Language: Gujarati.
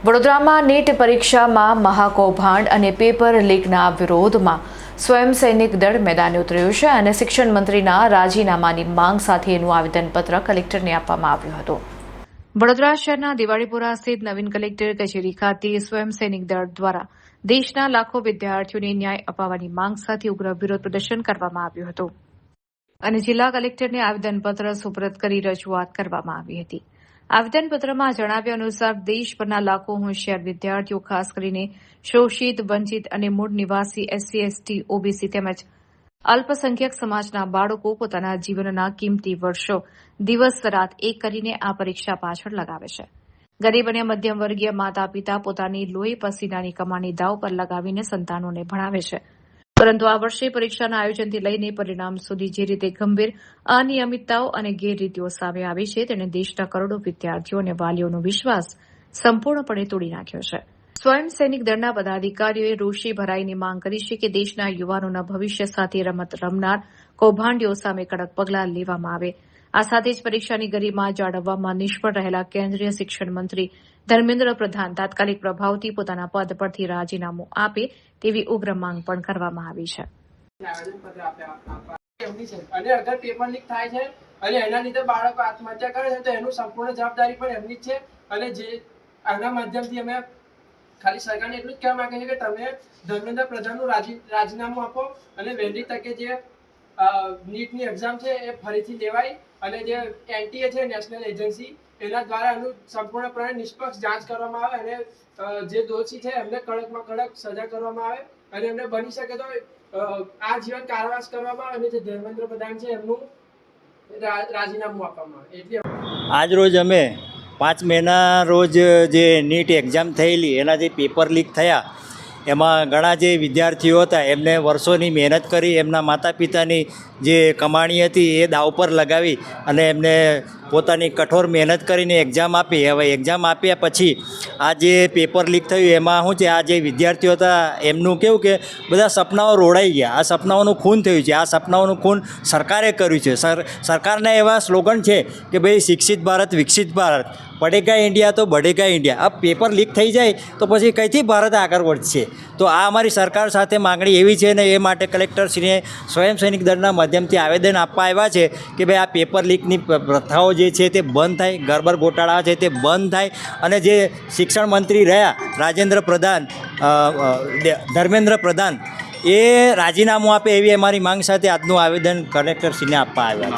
વડોદરામાં નીટ પરીક્ષામાં મહાકૌભાંડ અને પેપર લીકના વિરોધમાં સ્વયં સૈનિક દળ મેદાને ઉતર્યું છે અને શિક્ષણ મંત્રીના રાજીનામાની માંગ સાથેનું આવેદનપત્ર કલેક્ટરને આપવામાં આવ્યું હતું। વડોદરા શહેરના દિવાળીપુરા સ્થિત નવીન કલેક્ટર કચેરી ખાતે સ્વયં સૈનિક દળ દ્વારા દેશના લાખો વિદ્યાર્થીઓને ન્યાય અપાવવાની માંગ સાથે ઉગ્ર વિરોધ પ્રદર્શન કરવામાં આવ્યું હતું અને જિલ્લા કલેક્ટરને આવેદનપત્ર સુપરત કરી રજૂઆત કરવામાં આવી હતી। આવેદનપત્રમાં જણાવ્યા અનુસાર દેશભરના લાખો હોશિયાર વિદ્યાર્થીઓ ખાસ કરીને શોષિત, વંચિત અને મૂળ નિવાસી એસસી, એસટી, ઓબીસી તેમજ અલ્પસંખ્યક સમાજના બાળકો પોતાના જીવનના કિંમતી વર્ષો દિવસ રાત એક કરીને આ પરીક્ષા પાછળ લગાવે છે। ગરીબ અને મધ્યમ વર્ગીય માતા પિતા પોતાની લોહી પસીનાની કમાણી દાવ પર લગાવીને સંતાનોને ભણાવે છે, પરંતુ આ વર્ષે પરીક્ષાના આયોજનથી લઈને પરિણામ સુધી જે રીતે ગંભીર અનિયમિતતાઓ અને ગેરરીતિઓ સામે આવી છે તેણે દેશના કરોડો વિદ્યાર્થીઓ અને વાલીઓનો વિશ્વાસ સંપૂર્ણપણે તોડી નાખ્યો છે। સ્વયં સૈનિક દળના પદાધિકારીઓએ રોષે ભરાઈને માંગ કરી છે કે દેશના યુવાનોના ભવિષ્ય સાથે રમત રમનાર કૌભાંડીઓ સામે કડક પગલાં લેવામાં આવે। આ સાથે જ પરીક્ષાની ગરિમા જાળવવામાં નિષ્ફળ રહેલા કેન્દ્રીય શિક્ષણ મંત્રી ધર્મેન્દ્ર પ્રધાન તાત્કાલિક પ્રભાવથી પોતાના પદ પરથી રાજીનામું આપે તેવી ઉગ્ર માંગ પણ કરવામાં આવી છે। અને અગર પેપર લીક થાય છે અને એના લીધે બાળકો આત્મહત્યા કરે છે તો એનું સંપૂર્ણ જવાબદારી પણ એમની જ છે। અને જે આના માધ્યમથી અમે ખાલી સરકારને એટલું જ કહેવા માંગે છે કે તમે ધર્મેન્દ્ર પ્રધાનનું રાજીનામું આપો અને વહેલી તકે જે નીટની એક્ઝામ છે એ ફરીથી લેવાય અને જે એનટીએ છે નેશનલ એજન્સી એના દ્વારા એનું સંપૂર્ણપણે નિષ્પક્ષ જાંચ કરવામાં આવે અને જે દોષી છે એમને કડકમાં કડક સજા કરવામાં આવે અને એમને બની શકે તો આ જીવન કારાવાસ કરવામાં આવે અને જે ધર્મેન્દ્ર પ્રધાન છે એમનું રાજીનામું આપવામાં આવે। એટલે આજ રોજ અમે 5 મેના રોજ જે નીટ એક્ઝામ થયેલી એના જે પેપર લીક થયા એમાં ઘણા જે વિદ્યાર્થીઓ હતા એમને વર્ષોની મહેનત કરી એમના માતા પિતાની જે કમાણી હતી એ દાવ પર લગાવી અને એમને પોતાની કઠોર મહેનત કરીને એક્ઝામ આપી। હવે એક્ઝામ આપ્યા પછી આ જે પેપર લીક થયું એમાં શું છે, આ જે વિદ્યાર્થીઓ હતા એમનું કેવું કે બધા સપનાઓ રોડાઈ ગયા। આ સપનાઓનું ખૂન થયું છે। આ સપનાઓનું ખૂન સરકારે કર્યું છે। સરકારના એવા સ્લોગન છે કે ભાઈ શિક્ષિત ભારત, વિકસિત ભારત, પઢેગા ઇન્ડિયા તો બઢેગા ઇન્ડિયા। આ પેપર લીક થઈ જાય તો પછી કઈથી ભારત આગળ વધશે? તો આ અમારી સરકાર સાથે માગણી એવી છે ને એ માટે કલેક્ટરશ્રીને સ્વયં સૈનિક દળના માધ્યમથી આવેદન આપવા આવ્યા છે કે ભાઈ આ પેપર લીકની પ્રથાઓ જે છે તે બંધ થાય, ગરબર ગોટાળા છે તે બંધ થાય અને જે શિક્ષણ મંત્રી રહ્યા ધર્મેન્દ્ર પ્રધાન એ રાજીનામું આપે એવી અમારી માંગ સાથે આજનું આવેદન કલેક્ટરશ્રીને આપવા આવ્યા છે।